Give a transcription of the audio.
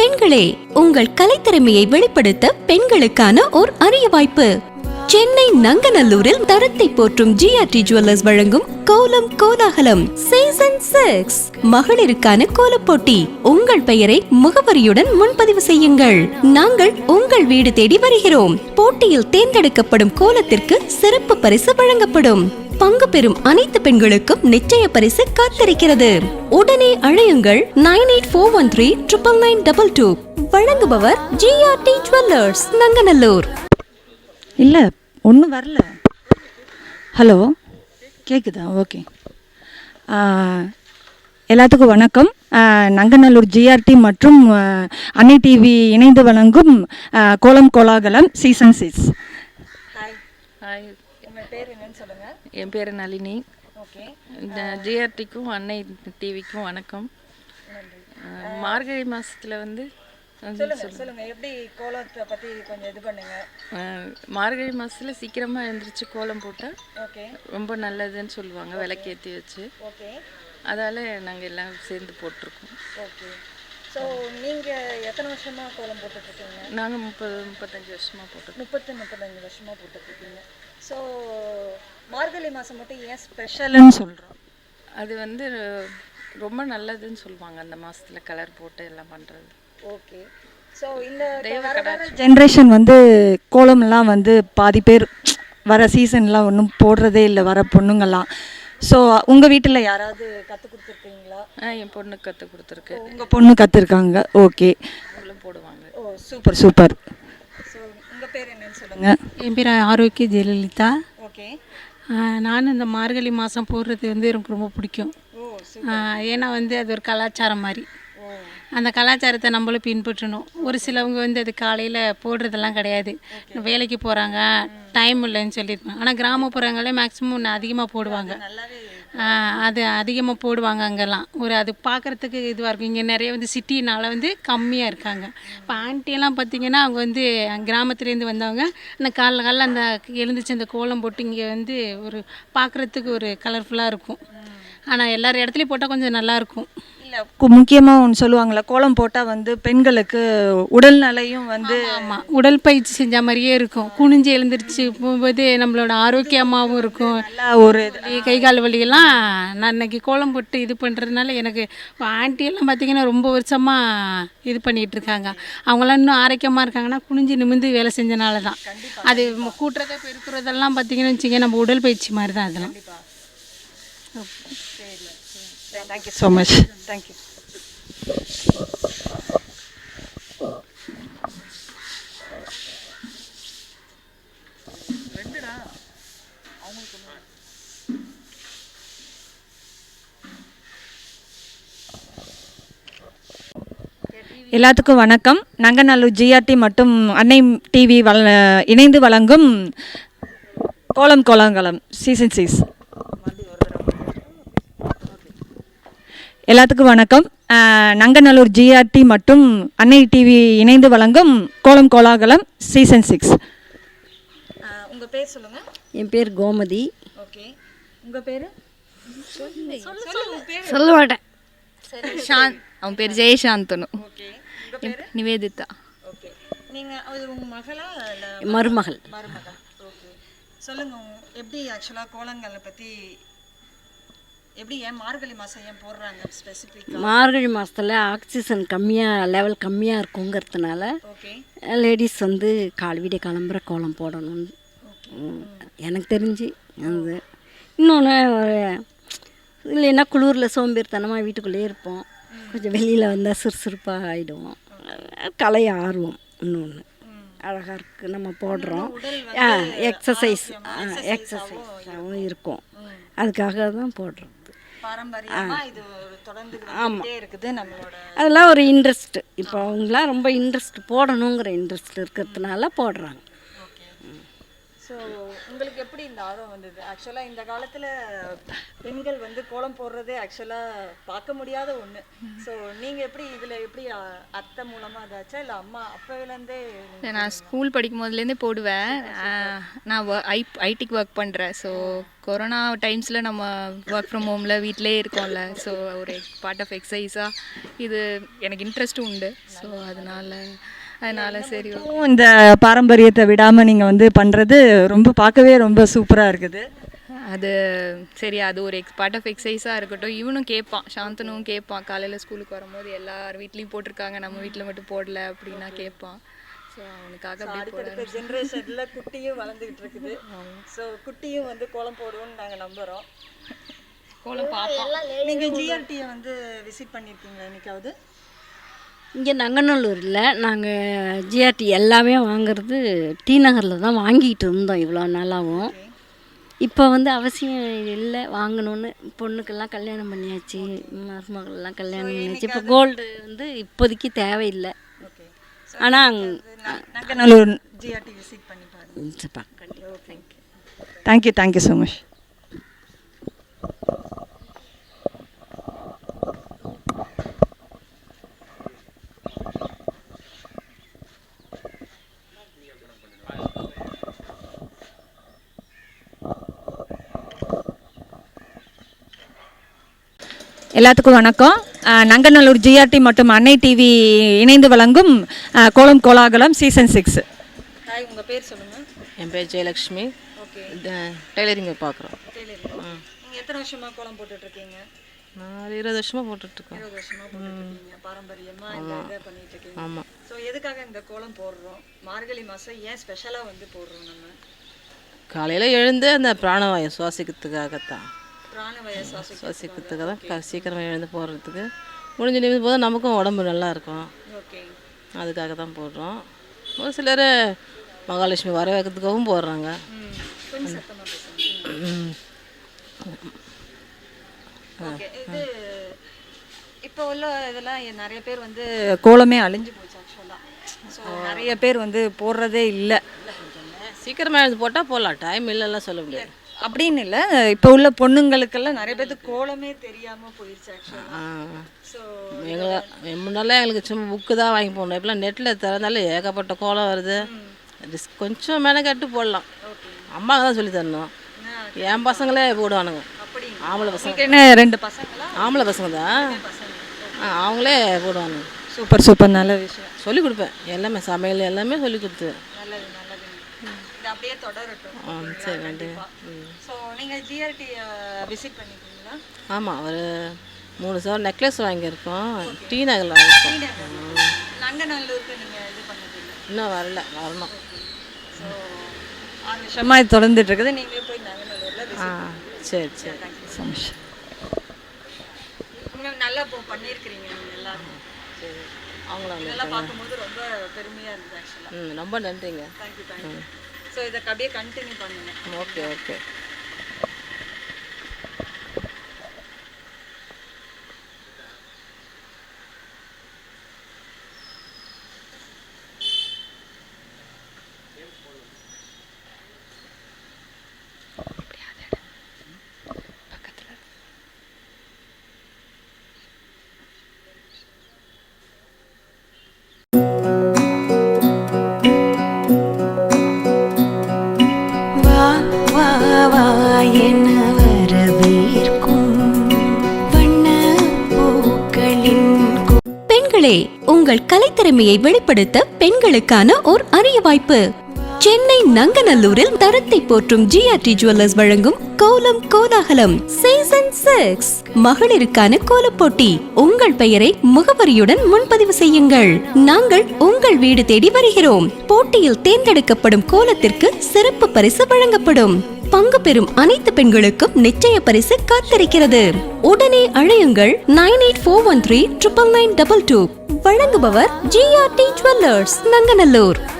பெண்களே, உங்கள் கலைத்திறமையை வெளிப்படுத்த பெண்களுக்கான ஓர் அரிய வாய்ப்பு. சென்னை நங்கநல்லூரில் தரத்தை போற்றும் ஜிஆர்டி ஜுவல்லர்ஸ் வழங்கும் கோலம் கோலாகலம் சீசன் 6 மகளிருக்கான கோலப் போட்டி. உங்கள் பெயரை முகவரியுடன் முன்பதிவு செய்யுங்கள். நாங்கள் உங்கள் வீடு தேடி வருகிறோம். போட்டியில் தேர்ந்தெடுக்கப்படும் கோலத்திற்கு சிறப்பு பரிசு வழங்கப்படும். பங்கு பெறும் அனைத்து பெண்களுக்கும் நிச்சய பரிசு காத்திருக்கிறது. உடனே அழையுங்கள் 9841399922. வழங்குபவர் ஜிஆர்டி ஜுவல்லர்ஸ் நங்கநல்லூர். இல்லை ஒன்றும் வரல. ஹலோ, கேட்குதா? ஓகே. எல்லாத்துக்கும் வணக்கம். நங்கநல்லூர் ஜிஆர்டி மற்றும் அன்னை டிவி இணைந்து வழங்கும் கோலம் கோலாகலம் சீசன் 6. ஹாய், உங்கள் பேர் என்னன்னு சொல்லுங்கள். என் பேர் நளினி. ஓகே. ஜிஆர்டிக்கும் அன்னை டிவிக்கும் வணக்கம். மார்கழி மாதத்தில் வந்து சொல்லுங்க, எப்படி கோலத்தை பற்றி கொஞ்சம் இது பண்ணுங்க. மார்கழி மாதத்தில் சீக்கிரமாக எழுந்திரிச்சு கோலம் போட்டால் ஓகே ரொம்ப நல்லதுன்னு சொல்லுவாங்க, விளக்கேற்றி வச்சு. ஓகே. அதால் நாங்கள் எல்லாம் சேர்ந்து போட்டிருக்கோம். ஓகே. ஸோ நீங்கள் எத்தனை வருஷமாக கோலம் போட்டுட்ருக்கீங்க? நாங்கள் 30-35 வருஷமாக போட்டிருக்கோம். 35 வருஷமாக போட்டுட்ருக்கீங்க. ஸோ மார்கழி மாதம் மட்டும் ஏன் ஸ்பெஷல்னு சொல்கிறோம்? அது வந்து ரொம்ப நல்லதுன்னு சொல்லுவாங்க, அந்த மாதத்தில் கலர் போட்டு எல்லாம் பண்ணுறது. ஓகே. ஸோ இந்த ஜென்ரேஷன் வந்து கோலம்லாம் வந்து பாதி பேர் வர சீசன்லாம் ஒன்றும் போடுறதே இல்லை, வர பொண்ணுங்கள்லாம். ஸோ உங்கள் வீட்டில் யாராவது கற்றுக் கொடுத்துருக்கீங்களா? என் பொண்ணுக்கு கற்றுக் கொடுத்துருக்கு. உங்கள் பொண்ணு கற்றுருக்காங்க. ஓகே. அவங்களும் போடுவாங்க. ஓ, சூப்பர் சூப்பர். ஸோ உங்கள் பேர் என்னன்னு சொல்லுங்கள். என் பேர் ஆரோக்கிய ஜெயலலிதா. ஓகே. நானும் இந்த மார்கழி மாதம் போடுறது வந்து எனக்கு ரொம்ப பிடிக்கும். ஏன்னா வந்து அது ஒரு கலாச்சாரம் மாதிரி. அந்த கலாச்சாரத்தை நம்மளும் பின்பற்றணும். ஒரு சிலவங்க வந்து அது காலையில் போடுறதெல்லாம் கிடையாது, வேலைக்கு போகிறாங்க, டைம் இல்லைன்னு சொல்லியிருப்பாங்க. ஆனால் கிராமப்புறங்களே மேக்ஸிமம் அதிகமாக போடுவாங்க. அது அதிகமாக போடுவாங்க அங்கெல்லாம். அது பார்க்குறதுக்கு இதுவாக இருக்கும். இங்கே நிறைய வந்து சிட்டினால் வந்து கம்மியாக இருக்காங்க. இப்போ ஆண்டியெல்லாம் பார்த்திங்கன்னா அவங்க வந்து கிராமத்துலேருந்து வந்தவங்க அந்த காலைல அந்த எழுந்திரிச்சு அந்த கோலம் போட்டு இங்கே வந்து ஒரு பார்க்குறதுக்கு ஒரு கலர்ஃபுல்லாக இருக்கும். ஆனால் எல்லார் இடத்துலையும் போட்டால் கொஞ்சம் நல்லாயிருக்கும். இல்லை, முக்கியமாக ஒன்று சொல்லுவாங்களே, கோலம் போட்டால் வந்து பெண்களுக்கு உடல்நிலையும் வந்து ஆமாம், உடல் பயிற்சி செஞ்ச மாதிரியே இருக்கும். குனிஞ்சு எழுந்திரிச்சு போகும்போது நம்மளோட ஆரோக்கியமாகவும் இருக்கும். ஒரு கை கால் வலியெல்லாம் நான் இன்னைக்கு கோலம் போட்டு இது பண்ணுறதுனால எனக்கு ஆண்டியெல்லாம் பார்த்திங்கன்னா ரொம்ப வருஷமாக இது பண்ணிகிட்ருக்காங்க. அவங்களாம் இன்னும் ஆரோக்கியமாக இருக்காங்கன்னா குனிஞ்சு நிமிந்து வேலை செஞ்சனால தான். அது கூட்டுறதை பெருக்கிறதெல்லாம் பார்த்திங்கன்னு வச்சுங்க, நம்ம உடல் பயிற்சி மாதிரி தான் அதெல்லாம். Thank you so much. Thank you. எல்லாத்துக்கும் வணக்கம். நங்கநல்லூர் ஜிஆர்டி மற்றும் அன்னை டிவி இணைந்து வழங்கும் கோலம் கோலாகலம் சீசன் 6. எல்லாத்துக்கும் வணக்கம். நங்கநல்லூர் ஜிஆர்டி மற்றும் அன்னை டிவி இணைந்து வழங்கும் கோலம் கோலாகலம் சீசன் 6. உங்கள் பேர் சொல்லுங்கள். என் பேர் கோமதி. ஓகே. உங்கள் பேர்? சொல்ல மாட்டேன். அவன் பேர் ஜெயசாந்தனு. ஓகே. நிவேதிதா. ஓகே. நீங்கள் உங்கள் மகளா? மருமகள். மருமகள். ஓகே. சொல்லுங்கள், எப்படி ஆக்சுவலாக கோலங்களை பற்றி எப்படி ஏன் மார்கழி மாதம் ஏன் போடுறாங்க ஸ்பெசிஃபிக்காக? மார்கழி மாதத்தில் ஆக்சிஜன் லெவல் கம்மியாக இருக்குங்கிறதுனால லேடிஸ் வந்து விடிய கிளம்புற கோலம் போடணும்னு எனக்கு தெரிஞ்சு. அது இன்னொன்று இல்லைன்னா குளிரில் சோம்பேறித்தனமாக வீட்டுக்குள்ளேயே இருப்போம், கொஞ்சம் வெளியில் வந்தால் சுறுசுறுப்பாக ஆகிடுவோம். கலை ஆர்வம் இன்னொன்று அழகாக இருக்குது, நம்ம போடுறோம். எக்ஸசைஸாகவும் இருக்கும், அதுக்காக தான் போடுறோம். ஆமாம், இருக்குது நம்மளோட. அதெல்லாம் ஒரு இன்ட்ரெஸ்ட்டு. இப்போ அவங்களாம் ரொம்ப இன்ட்ரெஸ்ட் போடணுங்கிற இன்ட்ரெஸ்ட் இருக்கிறதுனால போடுறாங்க. ஓகே. ஸோ உங்களுக்கு எப்படி இந்த ஆர்வம் வந்தது? ஆக்சுவலாக இந்த காலத்தில் பெண்கள் வந்து கோலம் போடுறதே ஆக்சுவலாக பார்க்க முடியாத ஒன்று. ஸோ நீங்கள் எப்படி இதில் எப்படி அத்தை மூலமாக அதாச்சா இல்லை அம்மா அப்போலேருந்தே? நான் ஸ்கூல் படிக்கும் போதுலேருந்தே போடுவேன். நான் ஐடிக்கு ஒர்க் பண்ணுறேன். ஸோ கொரோனா டைம்ஸில் நம்ம ஒர்க் ஃப்ரம் ஹோமில் வீட்டிலே இருக்கோம்ல. ஸோ ஒரு பார்ட் ஆஃப் எக்ஸசைஸாக இது எனக்கு இன்ட்ரெஸ்ட்டும் உண்டு. ஸோ அதனால சரி இந்த பாரம்பரியத்தை விடாமல் நீங்கள் வந்து பண்ணுறது ரொம்ப பார்க்கவே ரொம்ப சூப்பராக இருக்குது. அது சரி, அது ஒரு பார்ட் ஆஃப் எக்ஸசைஸாக இருக்கட்டும். இவனும் கேட்பான், சாந்தனும் கேட்பான். காலையில் ஸ்கூலுக்கு வரும்போது எல்லார் வீட்லேயும் போட்டிருக்காங்க, நம்ம வீட்டில் மட்டும் போடல அப்படின்னா கேட்பான். ஸோ அவனுக்காக அடுத்த ஜென்ரேஷனில் குட்டியும் வளர்ந்துக்கிட்டு இருக்குது. ஸோ குட்டியும் வந்து கோலம் போடுவோம்னு நாங்கள் நம்புகிறோம். கோலம் பார்ப்போம். நீங்கள் ஜிஆர்டியை வந்து விசிட் பண்ணியிருக்கீங்களா என்னைக்காவது? இங்கே நங்கநல்லூரில் நாங்கள் ஜிஆர்டி எல்லாமே வாங்குறது டி நகரில் தான் வாங்கிட்டு இருந்தோம் இவ்வளோ நாளாகவும். இப்போ வந்து அவசியம் இல்லை வாங்கணுன்னு. பொண்ணுக்கெல்லாம் கல்யாணம் பண்ணியாச்சு, மருமகளெல்லாம் கல்யாணம் பண்ணியாச்சு. இப்போ கோல்டு வந்து இப்போதைக்கு தேவையில்லை. ஆனால் நங்கநல்லூர் ஜிஆர்டி விசிட் பண்ணி பாருங்க. Thank you so much. எல்லாத்துக்கும் வணக்கம். நங்கநல்லூர் ஜிஆர்டி மற்றும் அன்னை டிவி இணைந்து வழங்கும் கோலம் கோலாகலம் சீசன் 6. உங்கள் பேர் சொல்லுங்கள். என் பேர் ஜெயலக்ஷ்மி. ஓகே. டெய்லரிங் பார்க்குறோம். நீங்கள் எத்தனை வருஷமாக கோலம் போட்டுட்ருக்கீங்க? நான் 20 வருஷமாக போட்டுட்ருக்கேன். 20 வருஷமாக போட்டுட்ருக்கீங்க. பாரம்பரியமாக இந்த இதை பண்ணிகிட்ருக்கீங்க. ஆமாம். ஸோ எதுக்காக இந்த கோலம் போடுறோம்? மார்கழி மாதம் ஏன் ஸ்பெஷலாக வந்து போடுறோம்? நம்ம காலையில் எழுந்து அந்த பிராணவாயு சுவாசிக்கிறதுக்காகத்தான். பிராணவாயு சுவாசிக்கிறதுக்காக தான் சீக்கிரமாக எழுந்து போடுறதுக்கு. முடிஞ்ச நிமிடம் போது நமக்கும் உடம்பு நல்லா இருக்கும். ஓகே. அதுக்காக தான் போடுறோம். ஒரு சிலர் மகாலட்சுமி வர வைக்கிறதுக்காகவும் போடுறாங்க. கொஞ்சம் சத்தமாக பேசுங்க. ஓகே. இது இப்போ உள்ள இதெல்லாம் நிறைய பேர் வந்து கோலமே அழிஞ்சு போச்சு ஆக்சுவலாக. ஸோ நிறைய பேர் வந்து போடுறதே இல்லை. சீக்கிரமாக எழுந்து போட்டால் போடலாம், டைம் இல்லைலாம் சொல்ல முடியாது. அப்படின்னு இல்லை, இப்போ உள்ள பொண்ணுங்களுக்கெல்லாம் நிறைய பேருக்கு கோலமே தெரியாமல் போயிடுச்சு ஆக்சுவலாக. ஸோ முன்னெல்லாம் எங்களுக்கு சும்மா புக்கு தான் வாங்கி போடணும். இப்போலாம் நெட்டில் திறந்தாலும் ஏகப்பட்ட கோலம் வருது. கொஞ்சம் மெனக்கட்டு போடலாம். அம்மா தான் சொல்லி தரணும். என் பசங்களே போடுவானுங்க. ஆம்பளை பசங்க. என்ன 2 பசங்களா? ஆம்பளை பசங்க தான். அவங்களே போடுவானுங்க. சூப்பர் நல்ல விஷயம். சொல்லி கொடுப்பேன் எல்லாமே, சமையல் எல்லாமே சொல்லி கொடுத்து. நல்லது. இது அப்படியே தொடரட்டும். சரி, நன்றி. ஸோ நீங்கள் ஜிஆர்டி விசிட் பண்ணிக்கிறீங்களா? ஆமாம், ஒரு 3 சவரன் நெக்லஸ் வாங்கியிருக்கோம். டி நகரில் வாங்கியிருக்கோம். நங்கநல்லூருக்கு நீங்கள் இது பண்ணதில்லை? இன்னும் வரணும். ஸோ 6 வருஷமாக இது தொடர்ந்துட்டு இருக்குது. நீங்களே போய் நங்கநல்லூரில் சரி. Thank you so much. நீங்கள் நல்லா பண்ணியிருக்கிறீங்க நீங்கள் எல்லாரும். சரி, அவங்களும் இதெல்லாம் பார்க்கும்போது ரொம்ப பெருமையாக இருந்தது ஆக்சுவலாக. ரொம்ப நன்றிங்க. தேங்க்யூ. ஸோ இதை அப்படியே கண்டினியூ பண்ணுங்கள். ஓகே. பெண்களே, உங்கள் கலைத்திறமையை வெளிப்படுத்த பெண்களுக்கான ஓர் அரிய வாய்ப்பு. சென்னை நங்கநல்லூரில் தரத்தை போற்றும் ஜிஆர்டி ஜுவல்லர்ஸ் வழங்கும் கோலம் கோலாகலம் சீசன் 6 மகளிருக்கான கோலப்போட்டி. உங்கள் பெயரை முகவரியுடன் முன்பதிவு செய்யுங்கள். நாங்கள் உங்கள் வீடு தேடி வருகிறோம். போட்டியில் தேர்ந்தெடுக்கப்படும் கோலத்திற்கு சிறப்பு பரிசு வழங்கப்படும். பங்கு பெறும் அனைத்து பெண்களுக்கும் நிச்சய பரிசு காத்திருக்கிறது. உடனே அழையுங்கள் 9841399922. வழங்குபவர் ஜிஆர்டி ஜுவல்லர்ஸ் நங்கநல்லூர்.